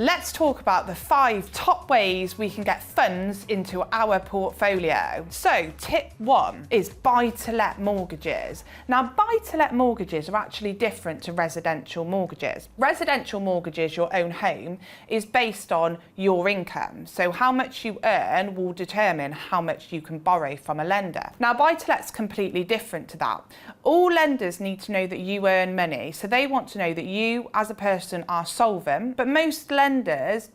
let's talk about the 5 top ways we can get funds into our portfolio. So tip 1 is buy-to-let mortgages. Now, buy-to-let mortgages are actually different to residential mortgages. Residential mortgages, your own home, is based on your income. So how much you earn will determine how much you can borrow from a lender. Now, buy-to-let's completely different to that. All lenders need to know that you earn money, so they want to know that you as a person are solvent, but most lenders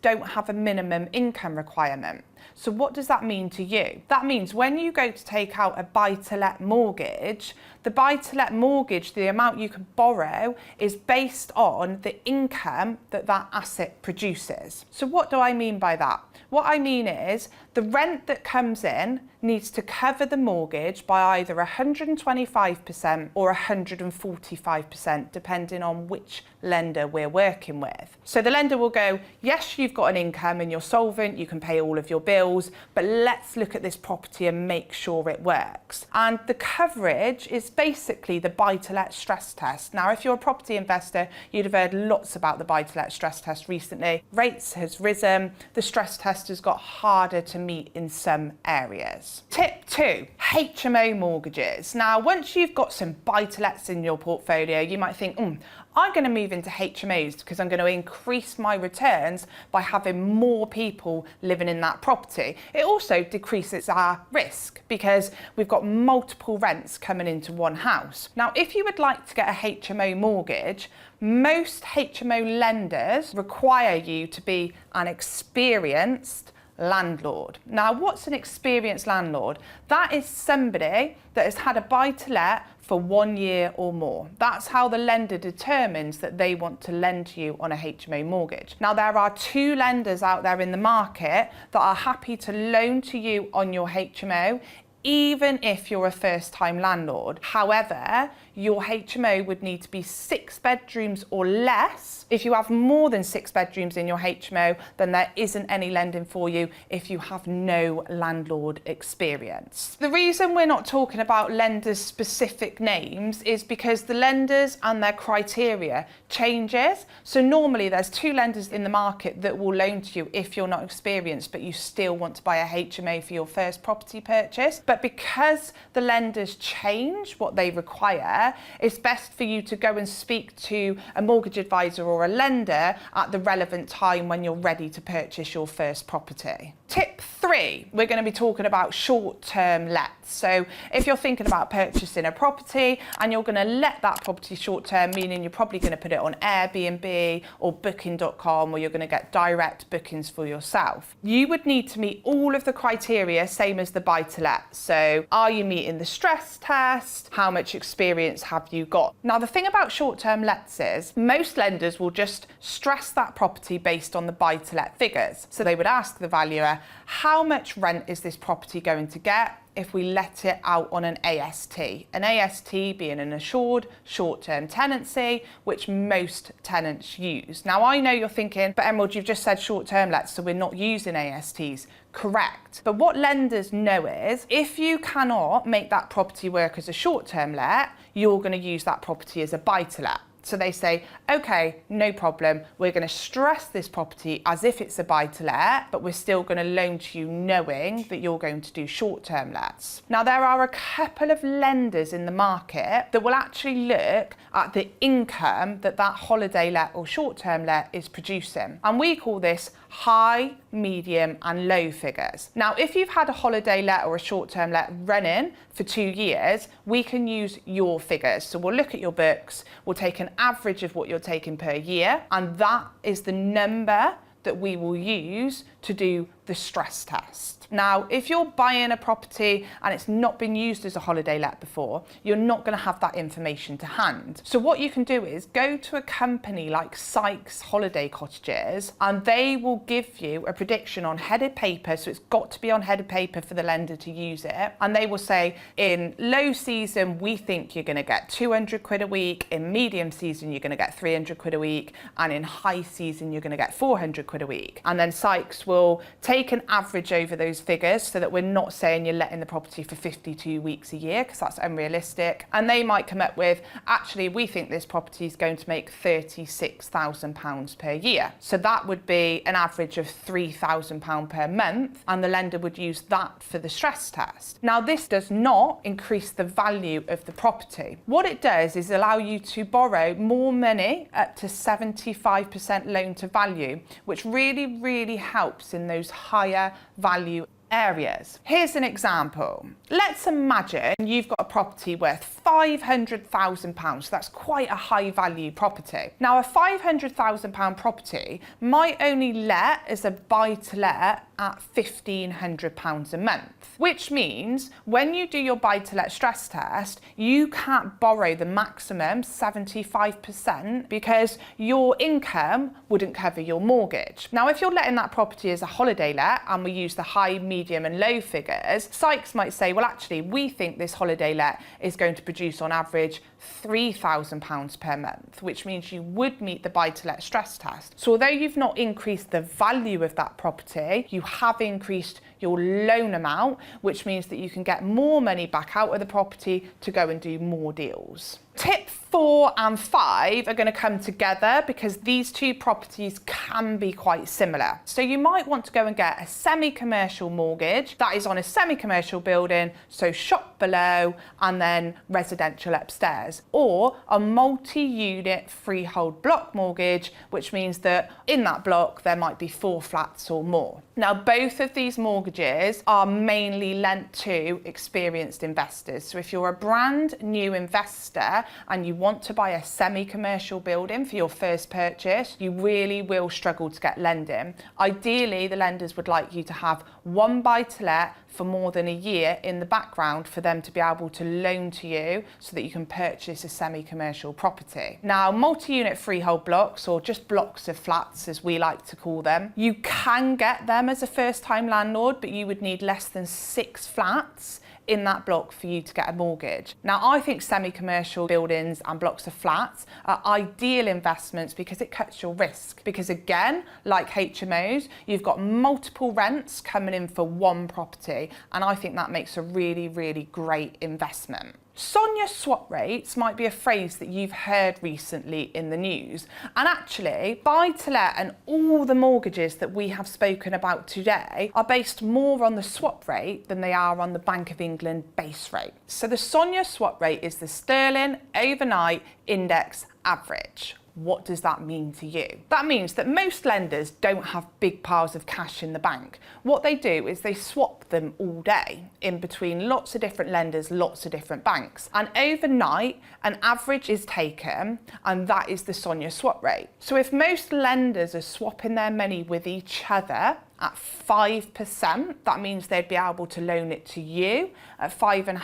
don't have a minimum income requirement. So what does that mean to you? That means when you go to take out a buy-to-let mortgage, the buy-to-let mortgage, the amount you can borrow, is based on the income that that asset produces. So what do I mean by that? What I mean is the rent that comes in needs to cover the mortgage by either 125% or 145%, depending on which lender we're working with. So the lender will go, yes, you've got an income and you're solvent, you can pay all of your bills, but let's look at this property and make sure it works. And the coverage is basically the buy-to-let stress test. Now, if you're a property investor, you'd have heard lots about the buy-to-let stress test recently. Rates has risen, the stress test has got harder to meet in some areas. Tip 2, HMO mortgages. Now, once you've got some buy-to-lets in your portfolio, you might think, I'm going to move into HMOs because I'm going to increase my returns by having more people living in that property. It also decreases our risk because we've got multiple rents coming into one house. Now, if you would like to get a HMO mortgage, most HMO lenders require you to be an experienced landlord. Now, what's an experienced landlord? That is somebody that has had a buy-to-let for 1 year or more. That's how the lender determines that they want to lend to you on a HMO mortgage. Now, there are 2 lenders out there in the market that are happy to loan to you on your HMO, even if you're a first-time landlord. However, your HMO would need to be 6 bedrooms or less. If you have more than 6 bedrooms in your HMO, then there isn't any lending for you if you have no landlord experience. The reason we're not talking about lenders' specific names is because the lenders and their criteria changes. So normally there's 2 lenders in the market that will loan to you if you're not experienced, but you still want to buy a HMO for your first property purchase. But because the lenders change what they require, it's best for you to go and speak to a mortgage advisor or a lender at the relevant time when you're ready to purchase your first property. Tip 3, we're going to be talking about short-term lets. So if you're thinking about purchasing a property and you're going to let that property short-term, meaning you're probably going to put it on Airbnb or booking.com, or you're going to get direct bookings for yourself, you would need to meet all of the criteria, same as the buy-to-let. So are you meeting the stress test? How much experience have you got? Now, the thing about short-term lets is most lenders will just stress that property based on the buy-to-let figures. So they would ask the valuer, how much rent is this property going to get if we let it out on an AST? An AST being an assured short-term tenancy, which most tenants use. Now, I know you're thinking, but Emerald, you've just said short-term lets, so we're not using ASTs. Correct. But what lenders know is if you cannot make that property work as a short-term let, you're going to use that property as a buy-to-let. So they say, okay, no problem. We're going to stress this property as if it's a buy-to-let, but we're still going to loan to you knowing that you're going to do short-term lets. Now, there are a couple of lenders in the market that will actually look at the income that that holiday let or short-term let is producing. And we call this high, medium and low figures. Now, if you've had a holiday let or a short-term let running for 2 years, we can use your figures. So we'll look at your books, we'll take an average of what you're taking per year, and that is the number that we will use to do the stress test. Now, if you're buying a property and it's not been used as a holiday let before, you're not going to have that information to hand. So what you can do is go to a company like Sykes Holiday Cottages, and they will give you a prediction on headed paper. So it's got to be on headed paper for the lender to use it. And they will say, in low season, we think you're going to get 200 quid a week. In medium season, you're going to get 300 quid a week. And in high season, you're going to get 400 quid a week. And then Sykes will take take an average over those figures so that we're not saying you're letting the property for 52 weeks a year, because that's unrealistic. And they might come up with, actually, we think this property is going to make £36,000 per year. So that would be an average of £3,000 per month, and the lender would use that for the stress test. Now, this does not increase the value of the property. What it does is allow you to borrow more money, up to 75% loan to value, which really helps in those higher value areas. Here's an example. Let's imagine you've got a property worth £500,000. So that's quite a high value property. Now, a £500,000 property might only let as a buy to let at £1,500 a month, which means when you do your buy to let stress test, you can't borrow the maximum 75% because your income wouldn't cover your mortgage. Now, if you're letting that property as a holiday let, and we use the high, medium and low figures, Sykes might say, well, actually, we think this holiday let is going to produce on average £3,000 per month, which means you would meet the buy to let stress test. So although you've not increased the value of that property, you have increased your loan amount, which means that you can get more money back out of the property to go and do more deals. Tip 4 and 5 are going to come together because these two properties can be quite similar. So you might want to go and get a semi-commercial mortgage that is on a semi-commercial building, so shop below and then residential upstairs, or a multi-unit freehold block mortgage, which means that in that block there might be 4 flats or more. Now, both of these mortgages are mainly lent to experienced investors. So if you're a brand new investor and you want to buy a semi-commercial building for your first purchase, you really will struggle to get lending. Ideally, the lenders would like you to have one buy-to-let for more than a year in the background for them to be able to loan to you so that you can purchase a semi-commercial property. Now, multi-unit freehold blocks, or just blocks of flats as we like to call them, you can get them as a first-time landlord, but you would need less than 6 flats in that block for you to get a mortgage. Now, I think semi-commercial buildings and blocks of flats are ideal investments because it cuts your risk. Because again, like HMOs, you've got multiple rents coming in for one property, and I think that makes a really great investment. SONIA swap rates might be a phrase that you've heard recently in the news. And actually, buy-to-let and all the mortgages that we have spoken about today are based more on the swap rate than they are on the Bank of England base rate. So the SONIA swap rate is the sterling overnight index average. What does that mean to you? That means that most lenders don't have big piles of cash in the bank. What they do is they swap them all day in between lots of different lenders, lots of different banks. And overnight, an average is taken, and that is the SONIA swap rate. So if most lenders are swapping their money with each other at 5%, that means they'd be able to loan it to you at 5.5%,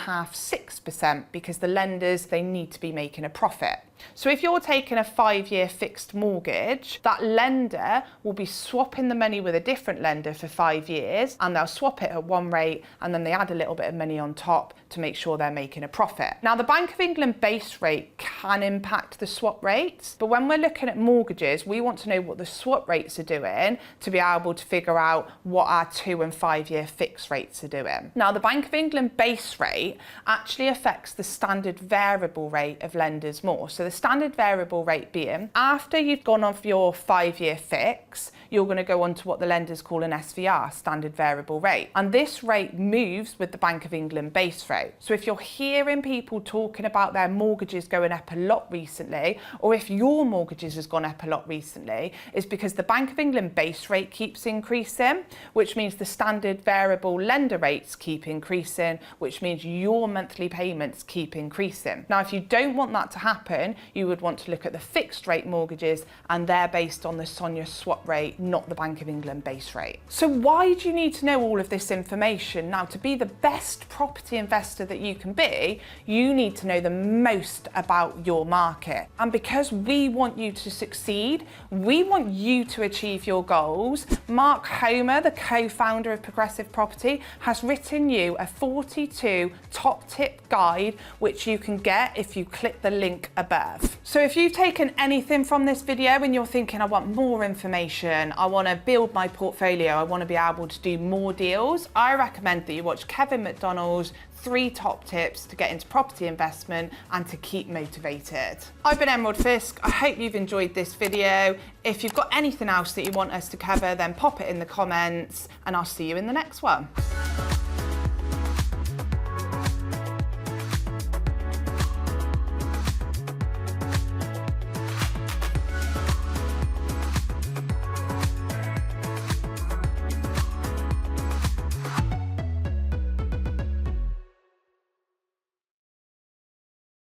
6%, because the lenders, they need to be making a profit. So if you're taking a 5-year fixed mortgage, that lender will be swapping the money with a different lender for 5 years, and they'll swap it at one rate, and then they add a little bit of money on top to make sure they're making a profit. Now, the Bank of England base rate can impact the swap rates, but when we're looking at mortgages, we want to know what the swap rates are doing to be able to figure out what our 2 and 5 year fixed rates are doing. Now, the Bank of England base rate actually affects the standard variable rate of lenders more. So the standard variable rate being, after you've gone off your 5-year fix, you're going to go on to what the lenders call an SVR, standard variable rate. And this rate moves with the Bank of England base rate. So if you're hearing people talking about their mortgages going up a lot recently, or if your mortgages has gone up a lot recently, it's because the Bank of England base rate keeps increasing, which means the standard variable lender rates keep increasing, which means your monthly payments keep increasing. Now, if you don't want that to happen, you would want to look at the fixed rate mortgages, and they're based on the SONIA swap rate, not the Bank of England base rate. So why do you need to know all of this information? Now, to be the best property investor that you can be, you need to know the most about your market. And because we want you to succeed, we want you to achieve your goals, Mark Homer, the co-founder of Progressive Property, has written you a 42 top tip guide, which you can get if you click the link above. So if you've taken anything from this video and you're thinking, I want more information, I want to build my portfolio, I want to be able to do more deals, I recommend that you watch Kevin McDonald's 3 top tips to get into property investment and to keep motivated. I've been Emerald Fisk. I hope you've enjoyed this video. If you've got anything else that you want us to cover, then pop it in the comments and I'll see you in the next one.